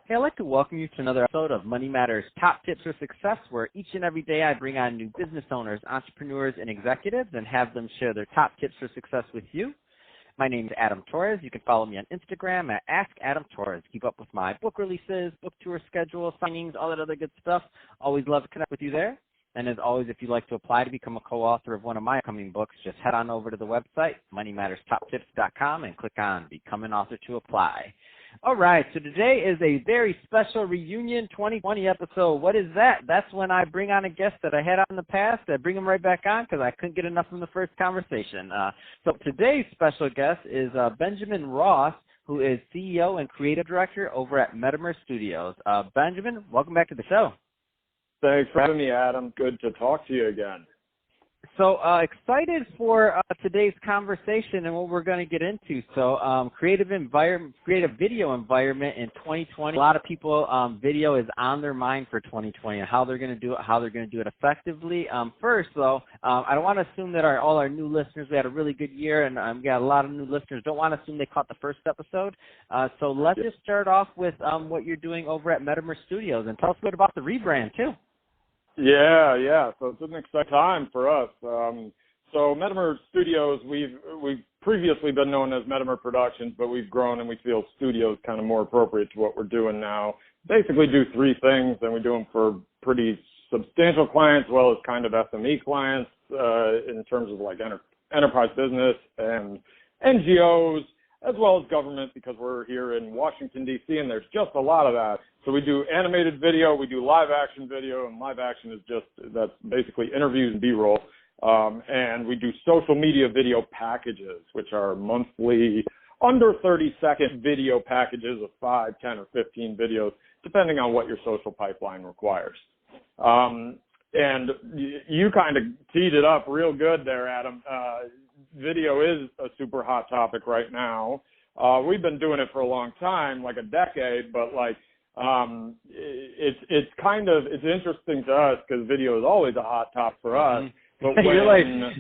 Hey, I'd like to welcome you to another episode of Money Matters Top Tips for Success, where each and every day I bring on new business owners, entrepreneurs, and executives and have them share their top tips for success with you. My name is Adam Torres. You can follow me on Instagram at AskAdamTorres. Keep up with my book releases, book tour schedule, signings, all that other good stuff. Always love to connect with you there. And as always, if you'd like to apply to become a co-author of one of my upcoming books, just head on over to the website, moneymatterstoptips.com, and click on Become an Author to apply. All right, so today is a very special reunion 2020 episode. What is that? That's when I bring on a guest that I had on in the past. I bring him right back on because I couldn't get enough from the first conversation. So today's special guest is Benjamin Ross, who is CEO and Creative Director over at Metamer Studios. Benjamin, welcome back to the show. Thanks for having me, Adam. Good to talk to you again. So excited for today's conversation and what we're going to get into. So creative video environment in 2020. A lot of people, video is on their mind for 2020 and how they're going to do it, how they're going to do it effectively. First, though, I don't want to assume that all our new listeners, we had a really good year and we got a lot of new listeners. Don't want to assume they caught the first episode. So let's just start off with what you're doing over at Metamer Studios and tell us a bit about the rebrand, too. Yeah. So it's an exciting time for us. So Metamer Studios, we've previously been known as Metamer Productions, but we've grown and we feel studios kind of more appropriate to what we're doing now. Basically do three things, and we do them for pretty substantial clients as well as kind of SME clients in terms of like enterprise business and NGOs, as well as government, because we're here in Washington, D.C., and there's just a lot of that. So we do animated video, we do live action video, and live action is that's basically interviews and B-roll. And we do social media video packages, which are monthly, under 30-second video packages of 5, 10, or 15 videos, depending on what your social pipeline requires. And you kind of teed it up real good there, Adam. Video is a super hot topic right now. We've been doing it for a long time, like a decade, but it's interesting to us because video is always a hot topic for us. Mm-hmm. But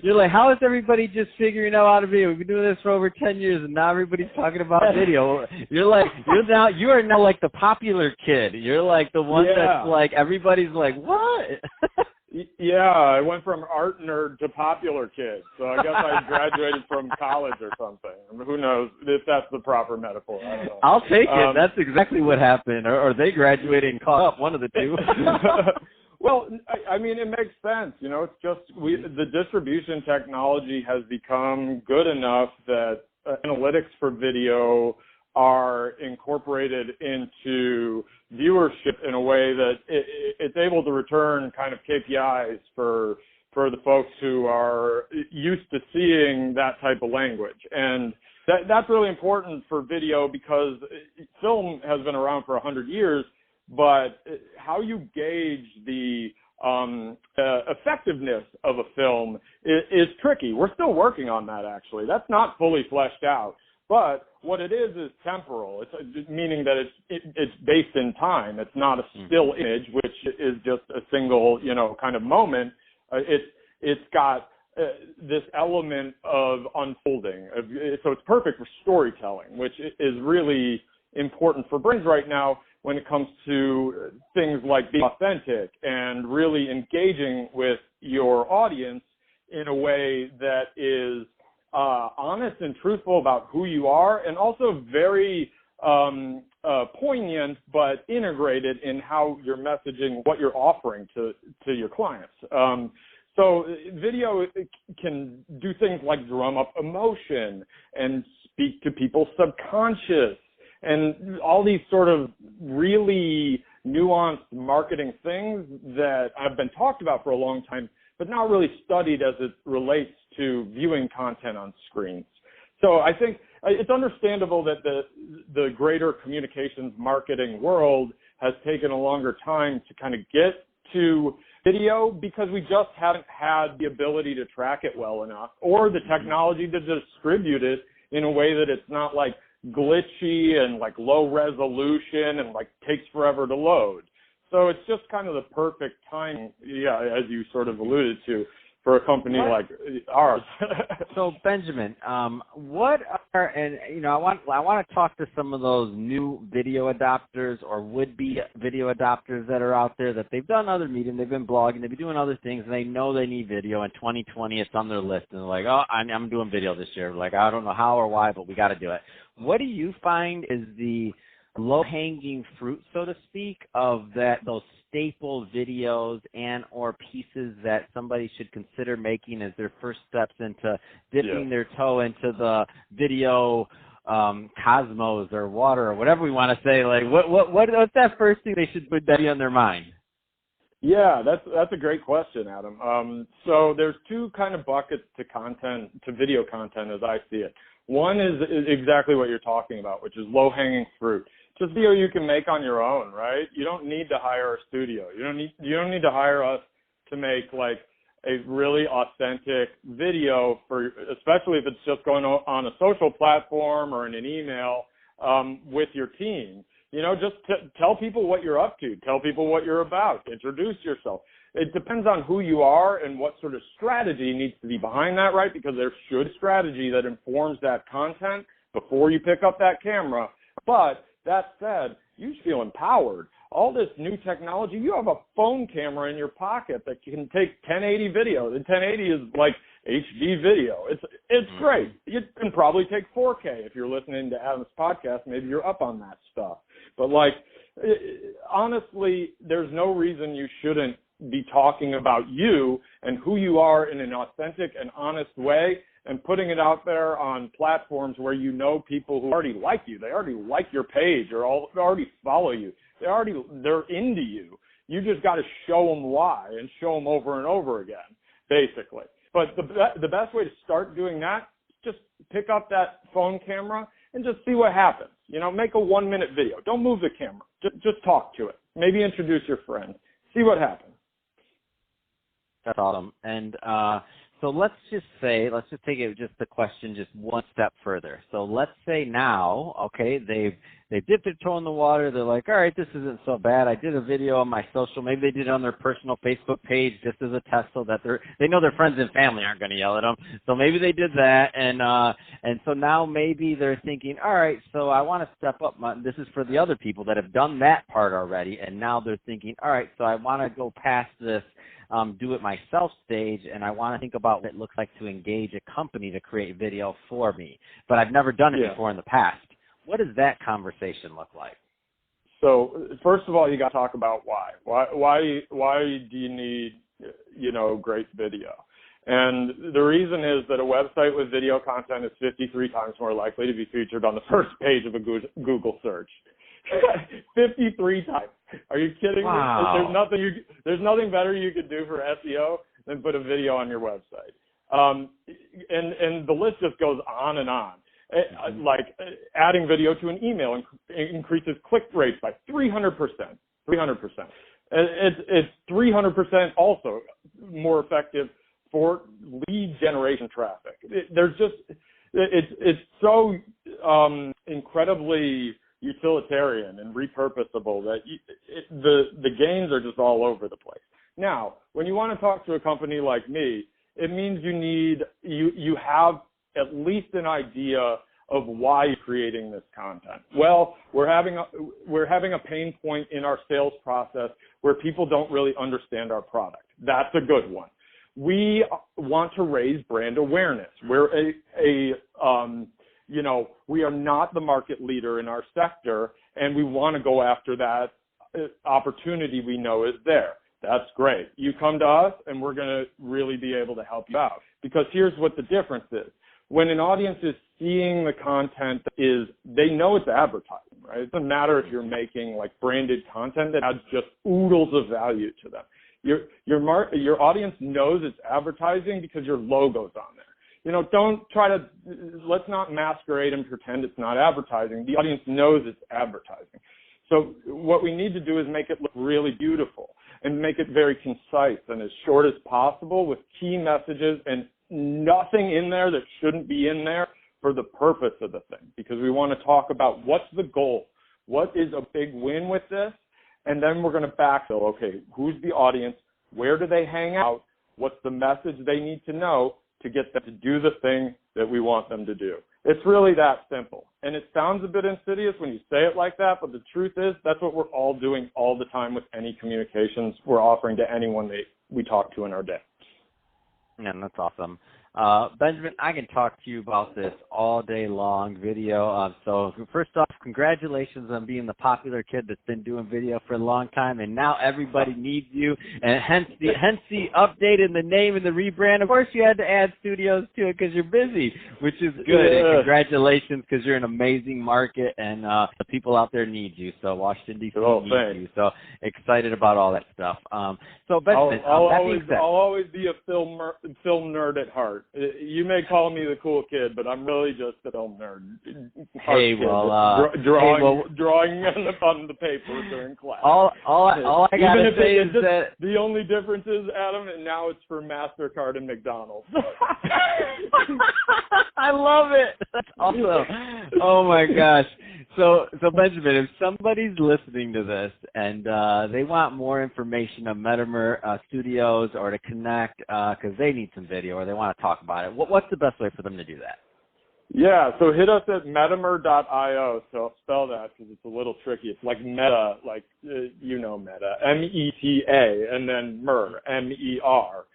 you're like, how is everybody just figuring out how to video? We've been doing this for over 10 years, and now everybody's talking about video. You are now like the popular kid. You're like the one that's like everybody's like, what? Yeah, I went from art nerd to popular kid. So I guess I graduated from college or something. I mean, who knows if that's the proper metaphor. I don't know. I'll take it. That's exactly what happened. Or they graduated and caught up, one of the two. Well, I mean, it makes sense. You know, it's just the distribution technology has become good enough that analytics for video are incorporated into viewership in a way that it's able to return kind of KPIs for the folks who are used to seeing that type of language. And that's really important for video because film has been around for 100 years, but how you gauge the effectiveness of a film is tricky. We're still working on that, actually. That's not fully fleshed out. But what it is temporal. It's meaning that it's based in time. It's not a still image, which is just a single, kind of moment. It's got this element of unfolding. So it's perfect for storytelling, which is really important for brands right now when it comes to things like being authentic and really engaging with your audience in a way that is honest and truthful about who you are, and also very poignant but integrated in how you're messaging what you're offering to your clients. So video can do things like drum up emotion and speak to people's subconscious and all these sort of really nuanced marketing things that have been talked about for a long time, but not really studied as it relates to viewing content on screens. So I think it's understandable that the greater communications marketing world has taken a longer time to kind of get to video because we just haven't had the ability to track it well enough or the technology to distribute it in a way that it's not like glitchy and like low resolution and like takes forever to load. So it's just kind of the perfect time, as you sort of alluded to, for a company like ours. So Benjamin, what are, and I want to talk to some of those new video adopters or would-be video adopters that are out there that they've done other medium, they've been blogging, they've been doing other things, and they know they need video. In 2020, it's on their list, and they're like, oh, I'm doing video this year. Like, I don't know how or why, but we got to do it. What do you find is the low-hanging fruit, so to speak, of those staple videos and or pieces that somebody should consider making as their first steps into dipping their toe into the video cosmos or water or whatever we want to say? Like, what's that first thing they should put that on their mind? Yeah, that's a great question, Adam. So there's two kind of buckets to video content as I see it. One is exactly what you're talking about, which is low-hanging fruit. Just video you can make on your own, right? You don't need to hire a studio. You don't need to hire us to make like a really authentic video especially if it's just going on a social platform or in an email with your team. Just tell people what you're up to. Tell people what you're about. Introduce yourself. It depends on who you are and what sort of strategy needs to be behind that, right? Because there should be strategy that informs that content before you pick up that camera. But that said, you should feel empowered. All this new technology, you have a phone camera in your pocket that can take 1080 video. The 1080 is like HD video. It's great. You can probably take 4K if you're listening to Adam's podcast. Maybe you're up on that stuff. But honestly, there's no reason you shouldn't be talking about you and who you are in an authentic and honest way, and putting it out there on platforms where people who already like you, they already like your page or they already follow you. They're into you. You just got to show them why and show them over and over again, basically. But the best way to start doing that is just pick up that phone camera and just see what happens. Make a 1-minute video. Don't move the camera. Just talk to it. Maybe introduce your friend. See what happens. That's awesome. And so let's just take it the question just one step further. So let's say now, okay, they've dipped their toe in the water. They're like, all right, this isn't so bad. I did a video on my social. Maybe they did it on their personal Facebook page just as a test, so that they know their friends and family aren't going to yell at them. So maybe they did that, and so now maybe they're thinking, all right, so I want to step up. This is for the other people that have done that part already, and now they're thinking, all right, so I want to go past this. Do it myself stage, and I want to think about what it looks like to engage a company to create video for me. But I've never done it before in the past. What does that conversation look like? So first of all, you got to talk about why. Why do you need, great video? And the reason is that a website with video content is 53 times more likely to be featured on the first page of a Google search. 53 times. Are you kidding me? There's nothing better you could do for SEO than put a video on your website. And the list just goes on and on. Like adding video to an email increases click rates by 300%. 300%. It's 300% also more effective for lead generation traffic. It's so incredibly utilitarian and repurposable that the gains are just all over the place. Now, when you want to talk to a company like me, it means you have at least an idea of why you're creating this content. Well, we're having a pain point in our sales process where people don't really understand our product. That's a good one. We want to raise brand awareness. We're we are not the market leader in our sector, and we want to go after that opportunity we know is there. That's great. You come to us, and we're going to really be able to help you out. Because here's what the difference is. When an audience is seeing the content, they know it's advertising, right? It doesn't matter if you're making like branded content that adds just oodles of value to them. Your audience knows it's advertising because your logo's on there. Let's not masquerade and pretend it's not advertising. The audience knows it's advertising. So what we need to do is make it look really beautiful and make it very concise and as short as possible with key messages and nothing in there that shouldn't be in there for the purpose of the thing, because we want to talk about what's the goal, what is a big win with this, and then we're going to backfill, okay, who's the audience, where do they hang out, What's the message they need to know to get them to do the thing that we want them to do? It's really that simple. And it sounds a bit insidious when you say it like that, but the truth is that's what we're all doing all the time with any communications we're offering to anyone that we talk to in our day. Yeah, that's awesome. Benjamin, I can talk to you about this all day long, video. So first off, congratulations on being the popular kid that's been doing video for a long time, and now everybody needs you, and hence the update in the name and the rebrand. Of course, you had to add studios to it because you're busy, which is good. Yeah. And congratulations, because you're an amazing market, and the people out there need you. So Washington, D.C. needs you. So excited about all that stuff. So Benjamin, I'll always be a film nerd at heart. You may call me the cool kid, but I'm really just a film nerd. Drawing on the paper during class. All I gotta say is that the only difference is, Adam, and now it's for MasterCard and McDonald's. I love it. That's awesome. Oh my gosh. So Benjamin, if somebody's listening to this and they want more information on Metamer Studios or to connect because they need some video or they want to talk about it, what's the best way for them to do that? Yeah, so hit us at metamer.io. So I'll spell that because it's a little tricky. It's like meta, like you know meta, META, and then mer, MER.io,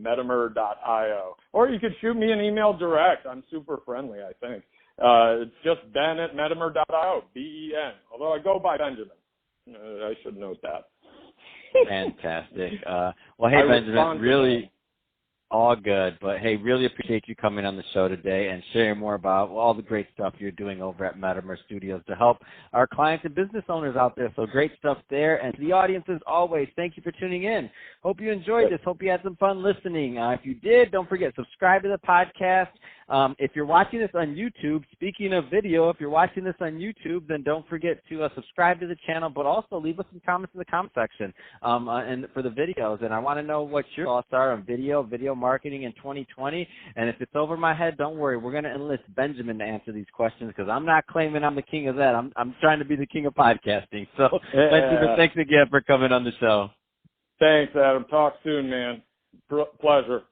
metamer.io. Or you could shoot me an email direct. I'm super friendly, I think. It's just Ben at metamer.io, BEN. Although I go by Benjamin. I should note that. Fantastic. Well, hey, Benjamin, really all good. But, hey, really appreciate you coming on the show today and sharing more about all the great stuff you're doing over at Metamer Studios to help our clients and business owners out there. So great stuff there. And to the audience, as always, thank you for tuning in. Hope you enjoyed this. Hope you had some fun listening. If you did, don't forget, subscribe to the podcast. If you're watching this on YouTube, speaking of video, if you're watching this on YouTube, then don't forget to subscribe to the channel, but also leave us some comments in the comment section and for the videos. And I want to know what your thoughts are on video marketing in 2020. And if it's over my head, don't worry. We're going to enlist Benjamin to answer these questions because I'm not claiming I'm the king of that. I'm trying to be the king of podcasting. So, Benjamin, thanks again for coming on the show. Thanks, Adam. Talk soon, man. Pleasure.